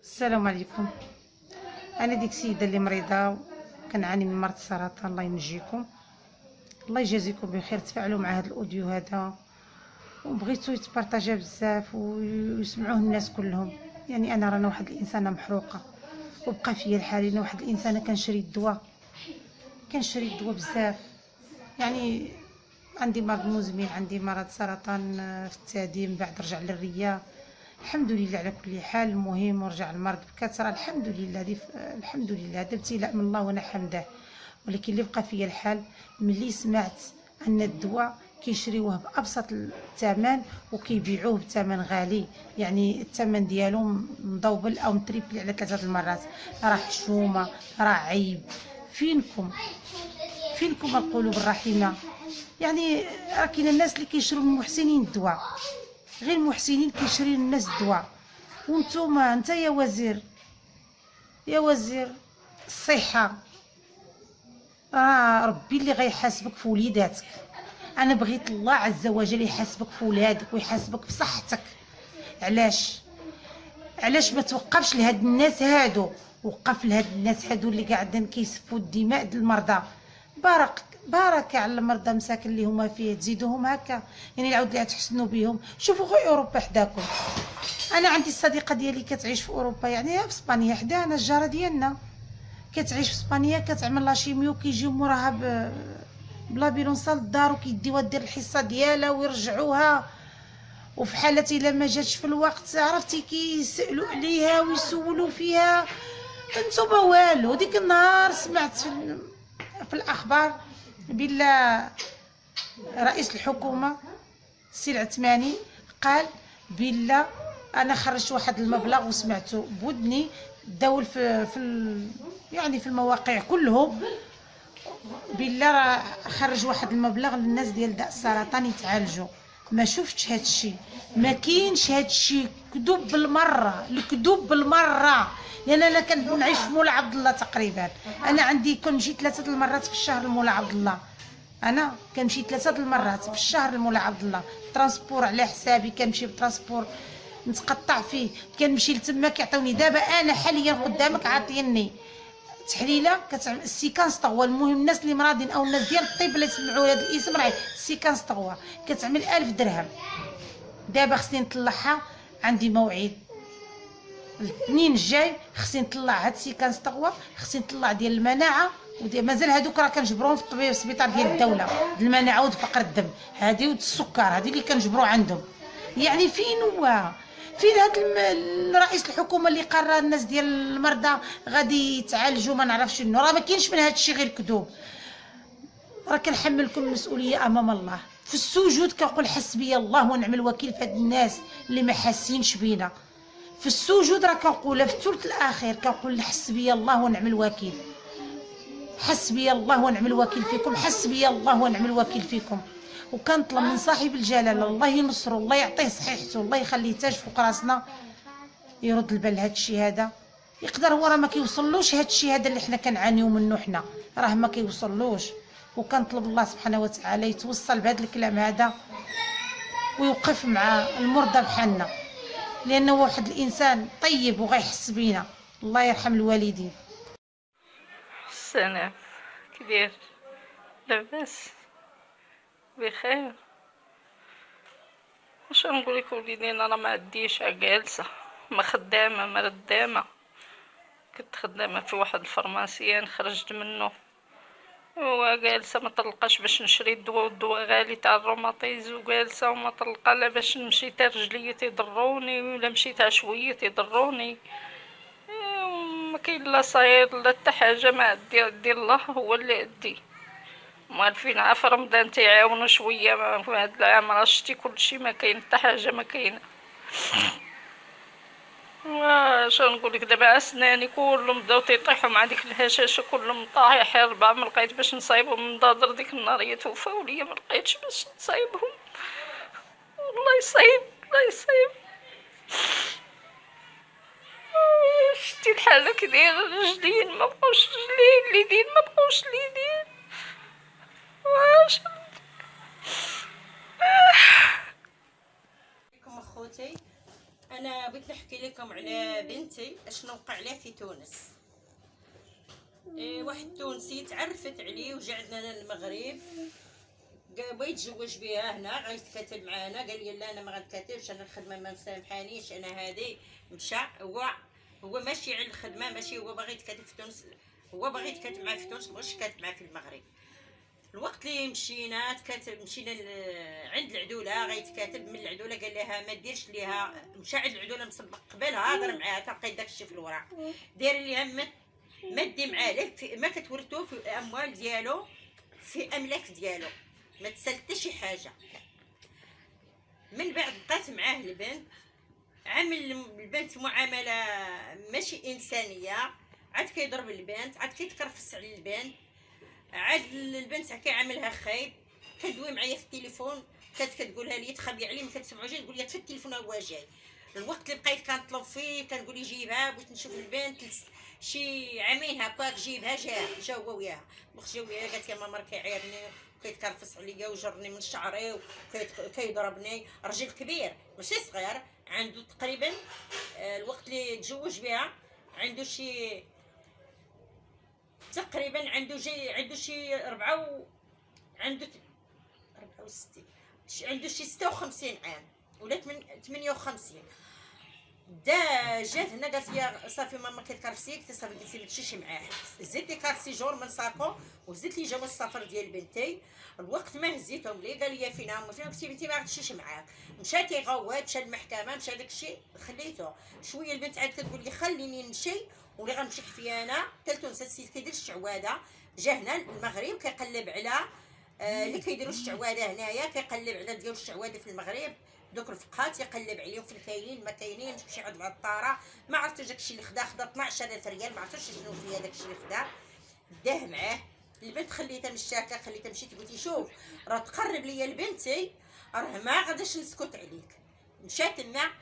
السلام عليكم. انا ديك السيده اللي مريضه كنعاني من مرض السرطان. الله ينجيكم، الله يجازيكم بخير. تفاعلوا مع هذا الاوديو هذا وبغيتو يتبارطاجا بزاف ويسمعوه الناس كلهم. يعني انا رانا واحد الانسانه محروقه وبقى فيا الحال. انا واحد الانسانه كنشري الدواء بزاف. يعني عندي مرض مزمن، عندي مرض سرطان في الثدي، من بعد رجع للريه. الحمد لله على كل حال. المهم ورجع المرض بكثره. الحمد لله الحمد لله، هذا ابتلاء من الله وانا حمده. ولكن اللي بقى فيا الحال ملي سمعت ان الدواء كيشريوه بابسط الثمن وكيبيعوه بثمن غالي، يعني الثمن ديالو مضوبل او متريبل على 3 المرات. راه حشومه، راه عيب. فينكم القلوب الرحيمه؟ يعني راه كاين الناس اللي كيشريو من المحسنين الدواء، غير المحسنين كيشريو الناس الدواء. وانتوما انت يا وزير الصحه، ربي اللي غيحاسبك في وليداتك. انا بغيت الله عز وجل يحاسبك في ولادك ويحاسبك في صحتك. علاش ما توقفش لهاد الناس هادو؟ وقف لهاد الناس هادو اللي قاعدين كيسفوا الدماء ديال المرضى. بارك على المرضى مساكن اللي هما فيه، تزيدوهم هكا. يعني العود اللي تحسنوا بهم. شوفوا غير اوروبا حداكم. انا عندي الصديقه ديالي كتعيش في اوروبا، يعني في اسبانيا حدانا، الجاره ديالنا كتعيش في اسبانيا. كتعمل لاشيميو، كيجيو موراها بلا بيرونسال الدار وكيديوها دير الحصه ديالها ويرجعوها. وفي حالة الا ما جاتش في الوقت، عرفتي، كيسالوا عليها ويسولوا فيها. انتوما والو. ديك النهار سمعت في الاخبار بلا رئيس الحكومه السي العثماني قال بلا انا خرجت واحد المبلغ وسمعته بودني. داول يعني في المواقع كلهم بلا راه خرج واحد المبلغ للناس ديال داء السرطان يتعالجوا. ما شفتش هاد الشيء، ما كاينش هاد الشيء. كذوب بالمره، الكذوب بالمره. لان انا كنعيش في مولا عبد الله تقريبا. انا عندي كنمشي 3 المرات في الشهر لمولا عبد الله. انا كنمشي 3 المرات في الشهر لمولا عبد الله. ترانسبور على حسابي، كنمشي بترانسبور نتقطع فيه، كنمشي لتما كيعطيوني. دابا انا حاليا قدامك عاطيني تحليله كتعمل السيكانس طغوا. المهم الناس اللي مرادين او الناس ديال الطب اللي سمعوا هذا الاسم راه السيكانس طغوا كتعمل 1000 درهم. دابا خصني نطلعها، عندي موعد الاثنين الجاي. خصني نطلع هاد السيكانس طغوا، خصني نطلع ديال المناعه. مازال هادوك راه كنجبروهم في الطبيب السبيطار ديال الدوله، المناعه ودفقر الدم هادي والسكر هادي اللي كنجبرو عندهم. يعني فين هاد رئيس الحكومه اللي قرر الناس ديال المرضى غادي يتعالجوا؟ ما نعرفش شنو. راه ما كاينش من هاد الشيء غير كذوب. راه كنحملكم المسؤوليه امام الله. في السجود كنقول حسبي الله ونعم الوكيل في هاد الناس اللي ما حاسينش بينا. في السجود راه كنقولها، في الثلث الاخير كنقول حسبي الله ونعم الوكيل. حسبي الله ونعم الوكيل فيكم، حسبي الله ونعم الوكيل فيكم. وكنطلب من صاحب الجلاله الله ينصرو، الله يعطيه صحيحته، الله يخليه تاج فوق راسنا، يرد البال لهذا الشيء هذا. يقدر هو راه ما كيوصلوش هذا الشيء هذا اللي حنا كنعانيو منه، حنا راه ما كيوصلوش. وكنطلب الله سبحانه وتعالى يتوصل بهذا الكلام هذا ويوقف مع المرضى بحالنا، لانه واحد الانسان طيب وغيحس بينا. الله يرحم الوالدين. السلام، كدير؟ لاباس بخير؟ واش نقولك وليدي، انا ما عنديش، جالسه ما خدامه ما ردامه. كنت خدامه في واحد الفرماسيان، خرجت منه وجالسه ما طلقاش باش نشري الدواء، والدواء غالي تاع الروماتيز، وجالسه وما طلقه لا باش نمشي تا رجليا تيضروني ولا مشيت عشويه تيضروني. ما كاين لا صاير لا حتى حاجه، ما عندي الله هو اللي عندي. موالفين عارفه رمضان تيعاونوا شويه، ما في هاد العام راه شتي كلشي ما كاين حتى حاجه ما كاينه. واش نقولك، دابا اسناني كلهم بداو تيطيحوا مع ديك الهشاشه، كلهم طايح. 4 ما لقيت باش نصايبهم من دادر ديك النهار، هي توفاو ليا ما لقيتش باش نصايبهم. الله يصايب الله يصايب. شتي الحاله كداير، رجلين ما بقاوش رجلين، اليدين ما بقاوش اليدين. واش عليكم اخوتي. انا بغيت نحكي لكم على بنتي اشنو وقع لها في تونس. واحد تونسي تعرفت عليه وجا عندنا المغرب، بغا يتزوج بها هنا، غيتكاتب معانا، قال لي لا انا ما غنتكاتبش، انا الخدمه ما مسامحانيش، انا هادي. مشى هو ماشي على الخدمه، ماشي هو باغي يتكاتب في تونس، هو باغي يتكاتب معاه في تونس، مابغاش يتكاتب معاه في المغرب. الوقت اللي مشينا مشينا عند العدوله غيتكاتب من العدوله، قال لها ما ديرش ليها، مشى عند العدوله مسبق قبلها هضر معاها تلقى داكشي في الوراق، داير ليها ما دي معاه ما كتورثو في الاموال ديالو، في املاك ديالو، ما تسالت شي حاجه. من بعد بقات معاه البنت، عامل البنت معامله ماشي انسانيه، عاد كيضرب البنت، عاد كيتكرفس على البنت، عاد البنت كيعاملها خايب، كدوي معايا في التليفون، كتقولها لي تخبي عليه، ما كتسمعوش، تقول لي في التليفون هو جاي. الوقت اللي بقيت كنطلب فيه كنقول لي جيبها، بغيت نشوف البنت شي عامين هكاك، جيبها، جا هو وياها، وقت جا وياها قالت لي ماما كيعايرني وكيتكرفس عليا وجرني من شعري وكيضربني، راجل كبير ماشي صغير، عنده تقريبا الوقت اللي تزوج بها عنده شي تقريبا عنده شي عنده 64، عنده شي 56 عام ولا 58. جات هنا قالت لي صافي ماما كتكرفسيك، صافي قلت لي ما تمشيش معاه، زدت لي كارت جور من ساكو وزدت لي جواز السفر ديال بنتي. الوقت ما هزيتهم لي قال لي فينا هما، فين قلت بنتي ما غتمشيش معاك، مشى تيغوت، مشى للمحكمه، مشى داكشي خليته شويه. البنت عاد كتقول لي خليني نمشي واللي غنمشي فيا انا حتى لتونس. السيد كيدير الشعواده، جا هنا المغرب كيقلب على اللي كيديروا الشعواده هنايا، كيقلب على ديال الشعواده في المغرب، دوك الفقهات يقلب عليهم في الكاينين ما كاينينش، شي عند العطاره ما عرفتش داكشي اللي خدا 12000 ريال، ما عرفتش شنو فيها داكشي اللي خدا، داه معاه. البنت خليتها مشاكه، خليتها مشيت قلت شوف راه تقرب ليا لبنتي راه ما غاديش نسكت عليك. مشات لنا،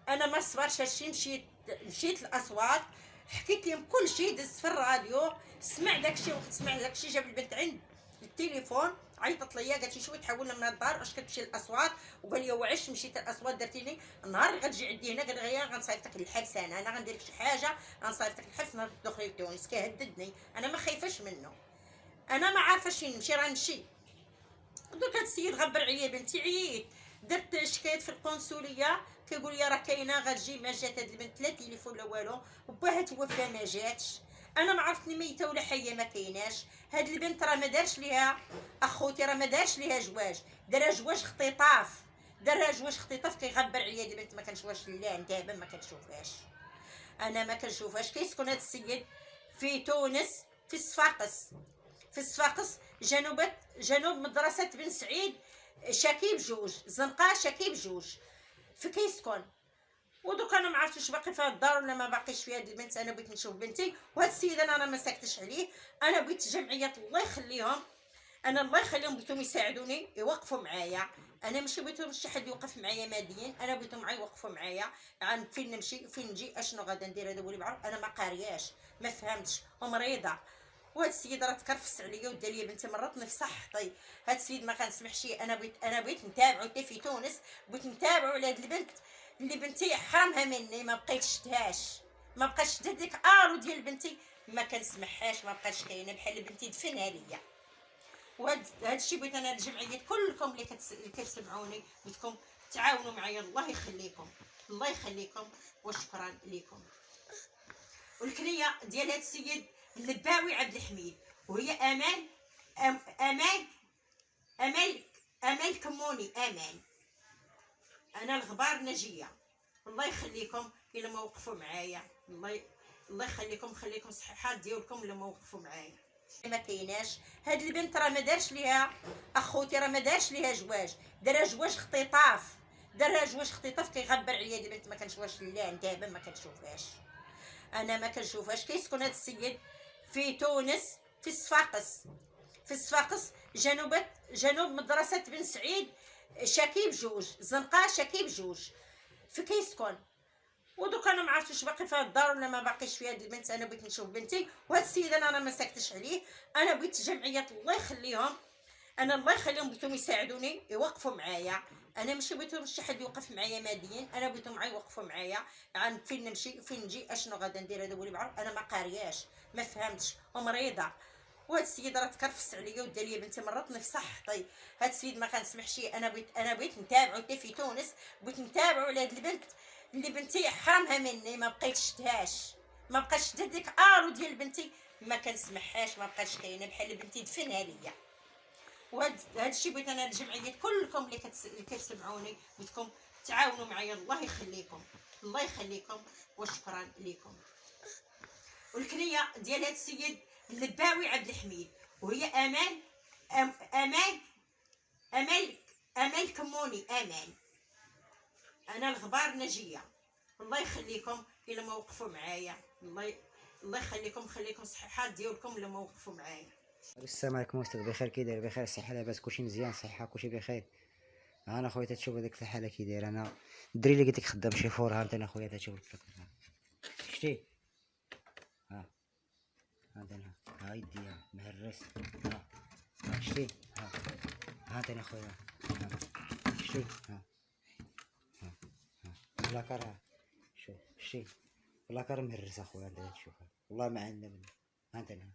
انا ما صبرتش هادشي، مشيت الاصوات، حكيت لهم كل شيء، دزت في الراديو، سمع داكشي، وقت سمع داكشي جاب البنت عند التليفون، عيطت ليا قالت لي شوي تحولنا من الدار واش كتمشي للاصوات، وقال لي واش مشيت للاصوات درتيني النهار اللي غتجي عندي هنا، قال لي غير غنصيفطك للحبس، انا غندير لك شي حاجه غنصيفطك للحبس نهار تدخلي لتونس. كيهددني، انا ما خايفاش منه، انا ما عارفاش فين نمشي، راه نمشي. دوك هاد السيد غبر عليا بنتي، عييت درت شكايت في القنصليه، كيقول لي راه كاينه غتجي، ما جات هاد البنت لا تليفون لا والو، وباها توفى ما جاتش، انا ما عرفتني ميته ولا حيه ما كايناش. هاد البنت راه ما دارش ليها اخوتي، راه ما دارش ليها جواج، دارها جواج اختطاف، دارها جواج اختطاف. كيغبر عليا البنت ما كنشوفهاش، لا دابا ما كنشوفهاش، انا ما كنشوفهاش. كيسكن هاد السيد في تونس، في صفاقس، في صفاقس جنوب مدرسة بن سعيد، شكيب جوج، زنقة شكيب جوج، في كيسكن. ودوك انا ما عرفتش باقي في الدار ولا ما باقيش في هاد البنت، انا بغيت نشوف بنتي. وهاد السيد انا ما ساكتش عليه، انا بغيت جمعيات الله يخليهم، انا الله يخليهم بغيتهم يساعدوني يوقفوا معايا، انا ماشي بغيتهم شي حد يوقف معايا ماديا، انا بغيتهم معايا يوقفوا معايا، عن فين نمشي فين نجي اشنو غادا ندير. هذا هو اللي بعرف، انا ما قارياش ما فهمتش ومريضه. وهاد السيد راه تكرفس عليا ودار ليا بنتي، مرضني في صحتي. هاد السيد ما كنسمحش، انا بغيت نتابعو حتى في تونس، بغيت نتابعو على هاد البنت اللي بنتي حرمها مني، ما بقيتش شتهاش، ما بقاش شتا ديك ارو ديال بنتي، ما كنسمحهاش، ما بقاش كاينه بحال بنتي دفنها ليا. وهاد الشيء بغيت انا الجمعيات كلكم اللي كتسمعوني بغيتكم تعاونوا معايا، الله يخليكم، الله يخليكم وشكرا لكم. والكنيه ديال هاد السيد اللباوي عبد الحميد، وهي امال كموني، امان. انا الغبار نجيه، الله يخليكم الا ما وقفوا معايا، الله يخليكم، خليكم صحيحات ديالكم الا ما وقفوا معايا. ما كايناش هاد البنت راه ما دارش ليها اخوتي، راه ما دارش ليها جواج، دارها جواج اختطاف، دارها جواج اختطاف. كيغبر عليا البنت ما كنشوفهاش، لا دابا ما كنشوفهاش، انا ما كنشوفهاش. كيسكن هاد السيد في تونس، في صفاقس، في صفاقس جنوب مدرسة بن سعيد، شكيب جوج، زنقة شكيب جوج، في كيسكن. ودوك انا ما عرفتش باقي في الدار ولا ما باقيش في هاد البنت، انا بغيت نشوف بنتي. وهاد السيد انا ما ساكتش عليه، انا بغيت جمعيات الله يخليهم انا الله يخليهم بغيتهم يساعدوني يوقفوا معايا. انا ماشي بغيتهم شي حد يوقف معايا ماديا، انا بغيتهم معايا يوقفوا معايا. عن فين نمشي فين نجي اشنو غادا ندير، هذا هو اللي بعرف. انا ما قارياش ما فهمتش ومريضه، وهاد السيد راه تكرفس عليا ودار لي بنتي مرضتني في صحتي. هاد السيد ما كنسمحش. انا بغيت نتابعو حتى في تونس، بغيت نتابعو على هاد البنت اللي بنتي حرمها مني، ما بقيتش شدهاش، ما بقاش شدها ديك ارو ديال بنتي، ما كنسمحهاش، ما بقاش كاينه بحال بنتي دفنها ليا. وهاد الشيء بغيت انا الجمعيات كلكم اللي كتسمعوني بغيتكم تعاونوا معايا. الله يخليكم الله يخليكم وشكرا لكم. والكنيه ديال هاد السيد اللباوي عبد الحميد، وهي امال امال امال امال كموني امال. انا الغبار نجيه. الله يخليكم الا ما وقفوا معايا. الله يخليكم، خليكم صحيحات ديالكم الا ما وقفوا معايا. السلام عليكم استاذ، بخير كي داير؟ بخير، الصحه لاباس، كلشي مزيان، الصحه كلشي بخير. انا خويا تتشوف هذيك الحاله كي داير. انا الدري اللي قلت لك خدام شي فور، ها انت انا خويا تتشوف شتي، ها انت انا ها يديا مهرس، ها شتي، ها انت انا خويا، ها شتي، ها بلاكار، شوف شتي بلاكار مهرس اخويا، انت تشوف والله ما عندنا منه. ها انت انا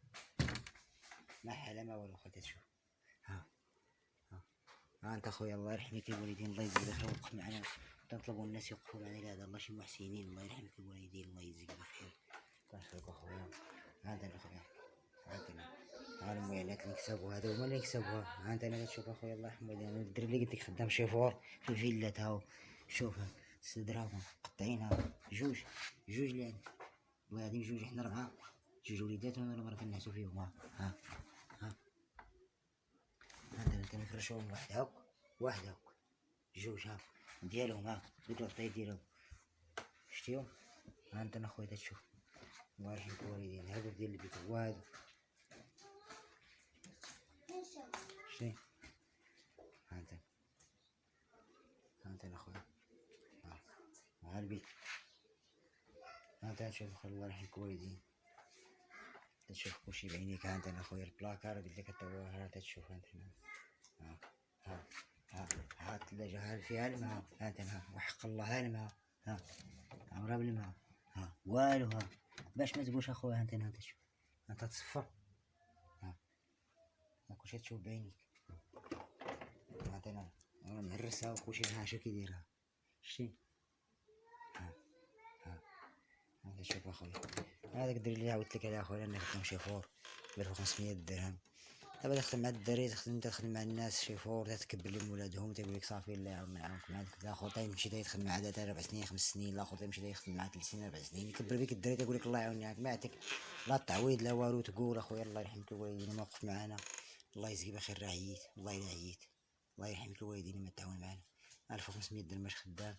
ما حاله ما والو خويا تشوف. ها انت خويا الله يرحمك الوالدين، الله يجزيك بخير، وقف معنا. تنطلبوا الناس يوقفوا معنا لهذا الله شي محسنين. الله يرحمك الوالدين، الله يجزيك بخير. الله يخليك اخويا. هذا اخويا، ها المعاناة اللي نكسبوا هذا هما اللي نكسبوها. ها انت انا تشوف اخويا الله يرحم والدينا، الدري اللي قلت لك خدام شيفور في فيلات، هاو شوف صدرهم مقطعينها، جوج اللي عندك وهادي جوج، حنا 4 جوج وليدات وانا مرة كنعسو فيهم. ها انت نفرشوهم واحد هاك جوج، ها ديالهم، ها ديك الغطاية ديالهم شتيهم. ها انت انا خويا تشوف الله يرحمك الوالدين، هادو ديال البيت وهادو شتي. ها انت انا خويا، ها البيت. ها انت تشوف خويا الله يرحمك الوالدين، تشوف كلشي بعينيك. ها انت انا خويا البلاكار قلت لك حتى هو، ها تشوف انت ها ها ها الثلاجة ها فيها الماء. ها انت وحق الله الماء، ها عمرها بالماء، ها والو، ها باش ما تقولش اخويا. انت تشوف انت تصفر، ها كلشي تشوف بعينيك. انا مهرسها وكلشي ها شو كي دايرها شتي. هذا شوف اخويا، هذاك الدري اللي عاودت لك عليه اخويا، انا خدام شيفور ب 500 درهم. دابا تخدم مع الدراري، تخدم مع الناس شيفور، تكبر لهم ولادهم، تيقول لك صافي الله يعاونك معاك. الاخر تيمشي تيخدم مع عاد 4 سنين 5 سنين، الاخر تيمشي تيخدم مع 3 سنين 4 سنين، يكبر بك الدري تيقول لك الله يعاونك معاك، ما عندك لا تعويض لا والو. تقول اخويا الله يرحمك الوالدين ما وقف معانا، الله يجزيك بخير. راه عييت والله الا عييت، الله يرحمك الوالدين ما تعاون معانا. 1500 درهم باش خدام،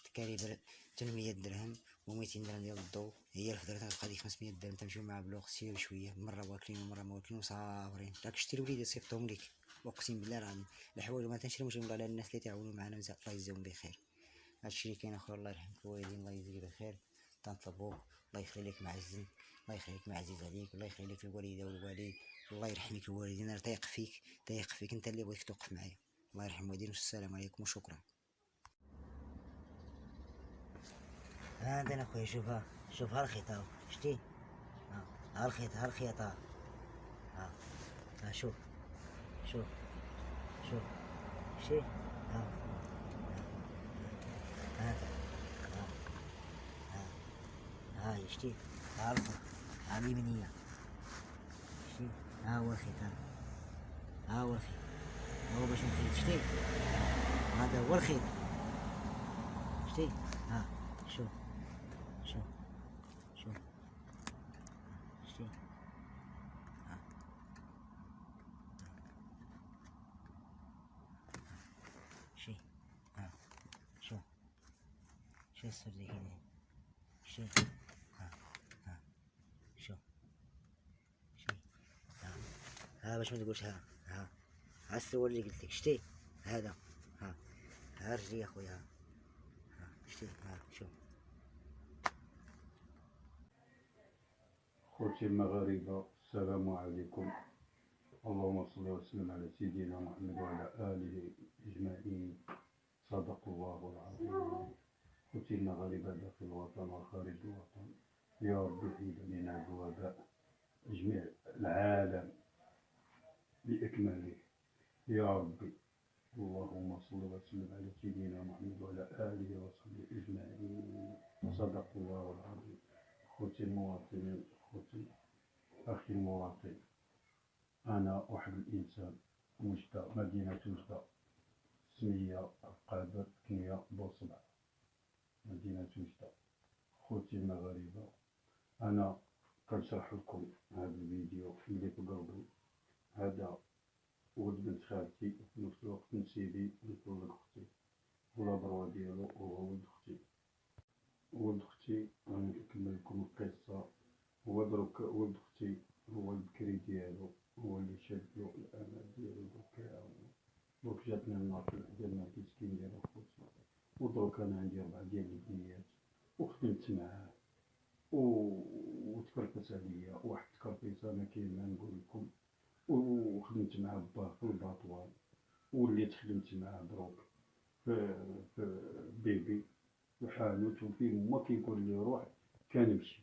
تكاليف 800 درهم و200 درهم ديال الضو، هي الفدرة تبقى ديك 500 درهم تمشيو مع بلوغ سير شويه، مره واكلين ومره ما واكلين وصابرين. راك شتي الوليدات صيفطهم ليك، اقسم بالله راه الحوايج ما تنشريهمش على الناس اللي تعاونوا معنا، مزال الله يجزيهم بخير. هادشي اللي كاين اخويا، الله يرحمك الوالدين، الله يجزيك بخير. تنطلبوك الله يخلي لك معزن، الله يخلي لك معزز عليك، الله يخلي لك الوالده والوالد، الله يرحمك الوالدين. راه تايق فيك انت اللي بغيت توقف معايا. الله يرحم الوالدين، والسلام عليكم وشكرا. ها عندنا اخويا، شوف ها الخيط هاو شتي، ها الخيط ها شوف شتي، ها ها شتي، ها الخيط، ها اليمنية شتي، ها هو الخيط، ها هو الخيط، ها هو باش نخيط شتي، هذا هو الخيط شتي. ها شوف شتي، شي، ها شوف السر زي كده شي، شوف ها باش ما تقولش. ها السؤال اللي قلت لك شتي، هذا ها رجلي يا اخويا، شتي، شوف. خوتي المغاربة، السلام عليكم اللهم صل وسلم على سيدنا محمد وعلى آله أجمعين. صدق الله العظيم. خوتي المغاربة داخل الوطن وخارج الوطن، يا ربي حيد علينا الوباء جميع العالم بأكمله يا ربي. اللهم صل وسلم على سيدنا محمد وعلى آله وصحبه أجمعين. صدق الله العظيم. خوتي المواطنين، خوتي أخي المواطن، أنا واحد الإنسان وجدة، مدينة وجدة، سمية رقابة كنية بوصبع، مدينة وجدة. خوتي المغاربة، أنا كنشرح لكم هذا الفيديو اللي في قلبي. هذا ولد بنت خالتي وفي نفس الوقت نسيبي ولد أختي، والهضرة ديالو هو ولد أختي. ولد أختي غادي نكمل لكم القصة. هو دروك ولد أختي هو البكري ديالو هو اللي شادلو الأمل ديالو دروك جاتنا الناقل ديالنا المسكين ديال خوتي. ودروك أنا عندي 4 ديال البنيات وخدمت معاه وتكرفس عليا واحد التكرفيسة ما كاين ما نقول لكم. وخدمت مع باه في الباطوان، وليت خدمت معاه دروك في بيبي الحانوت، وفين ما كيقول لي روح كنمشي.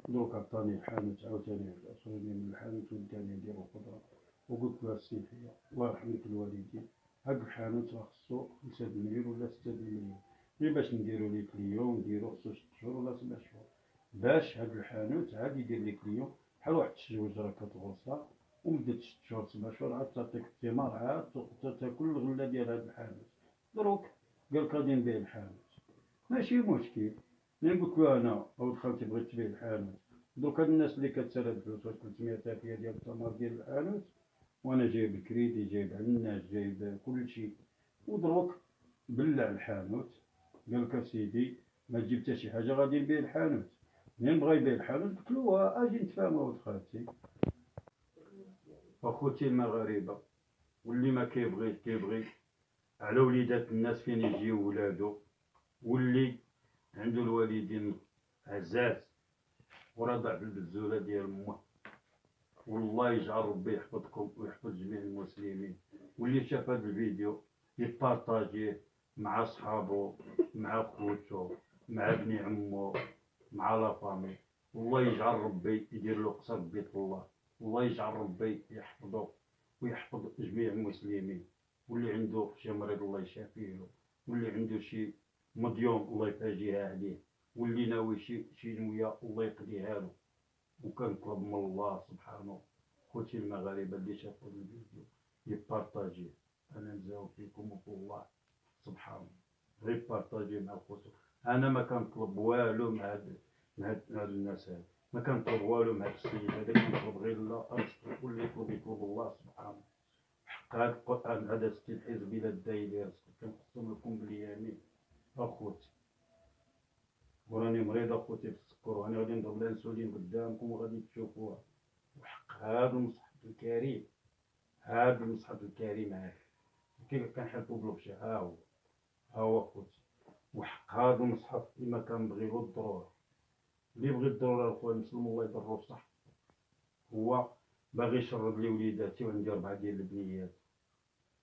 دروك عطاني الحانوت عاوتاني عطاني من الحانوت وداني ندير الخضرة، وقلت له السيحية الله يرحمك الوالدين، هاد الحانوت راه خصو 5 مليون ولا 6 مليون، غير باش نديرو ليه كليون نديرو خصو 6 شهور ولا 7 شهور باش هاد الحانوت عاد يدير لي كليون بحال واحد التزويج راه كتغوصها، ومدة 6 شهور 7 شهور عاد تعطيك الثمار، عاد تاكل الغلة ديال هاد الحانوت. دروك قالك غادي نبيع الحانوت، ماشي مشكل. ملي قلت له انا ولد خالتي بغيت تبيع الحانوت، دوك هاد الناس اللي كتسالى الفلوس 300,000 ديال الثمر ديال الحانوت، وانا جايب الكريدي جايب عناش جايب كلشي، ودروك بلع الحانوت. قالك اسيدي ما تجيب حتى شي حاجه غادي نبيع الحانوت. منين بغا يبيع الحانوت قلت له اجي نتفاهموا ولد خالتي. اخوتي المغاربه، واللي ما كيبغي كيبغي على وليدات الناس فين يجيو ولادو، واللي عنده الوالدين عزاز ورضع في البزوله ديال امه، والله يجعل ربي يحفظكم ويحفظ جميع المسلمين. واللي شاف هذا الفيديو يبارطاجيه مع صحابه مع خوتو مع ابن عمو مع لا فامي. والله يجعل ربي يدير له قصر بيت الله، والله يجعل ربي يحفظه ويحفظ جميع المسلمين. واللي عنده شي مريض الله يشافيه له، واللي عنده شي مديون الله يفاجئها عليه، واللي ناوي شي نويه الله يقضيها له. وكنطلب من الله سبحانه خوتي المغاربه اللي شافوا الفيديو يبارطاجيه. انا نزاو فيكم وفي الله سبحانه، غير بارطاجيه مع خوتو. انا ما كنطلب والو مع هاد الناس هاد، ما كنطلب والو مع السيد هذا، كنطلب غير الله رزقك، واللي يطلب الله سبحانه. حق هاد القران هذا 60 حزب الى الداير رزقك، كنقسم لكم باليمين اخوتي. وراني مريض اخوتي في السكر، وانا غادي نضرب الانسولين قدامكم وغادي تشوفوها. وحق هذا المصحف الكريم، هذا المصحف الكريم عارف كيف كنحلفو بالبشر، ها هو اخوتي. وحق هذا المصحف كيما كنبغيو الضرورة، اللي يبغي الضرورة اخويا المسلم الله يضرو صح. هو باغي يشرد لي وليداتي وعندي 4 ديال البنيات،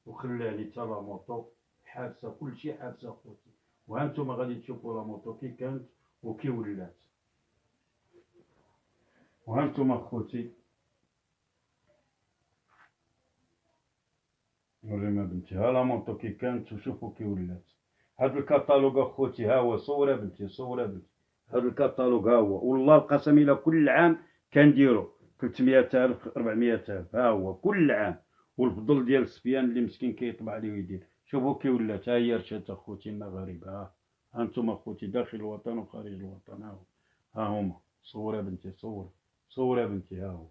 وخلاني تا لا موطو حابسه كلشي حابسه اخوتي. وهانتوما غادي تشوفوا لا موطو كي كانت وكي ولات. وهانتوما اخوتي وريما بنتي، ها لا موطو كي كانت وشوفوا كي ولات. هاد الكاتالوج اخوتي ها هو، صورة بنتي صورة بنتي، هاد الكاتالوج ها هو، والله القسم الى كل عام كنديرو 300,000 400,000 ها هو كل عام. والفضل ديال السفيان اللي مسكين كيطبع عليه ويدير. شوفوا كي ولات، ها هي رشات اخوتي المغاربه، ها هانتوما اخوتي داخل الوطن وخارج الوطن، ها هما. صورة بنتي صورة، صورة بنتي ها هو،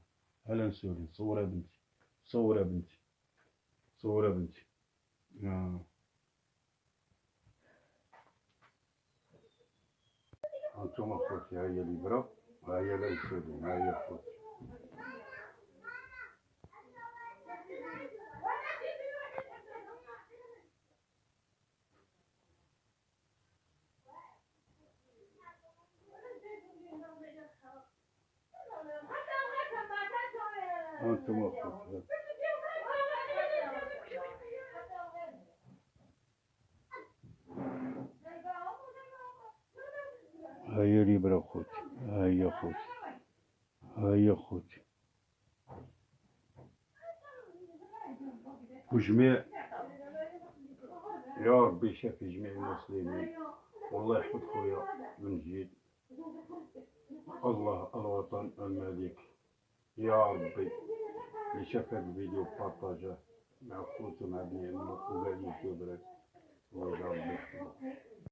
ها الانسولين، صورة بنتي صورة بنتي صورة بنتي. هانتوما اخوتي، ها هي الإبرة، ها هي الانسولين، ها هي اخوتي. هانتوما اخوتي. كبر خوتي، هيا خوتي، هيا خوتي. وجميع يا ربي يشافي جميع المسلمين، والله يحفظ خويا من جديد. الله الوطن الملك، يا ربي اللي شاف هذا الفيديو بارطاجاه مع خوتو مع بني عمو وكاع اليوتيوبرات، الله يا ربي يحفظه.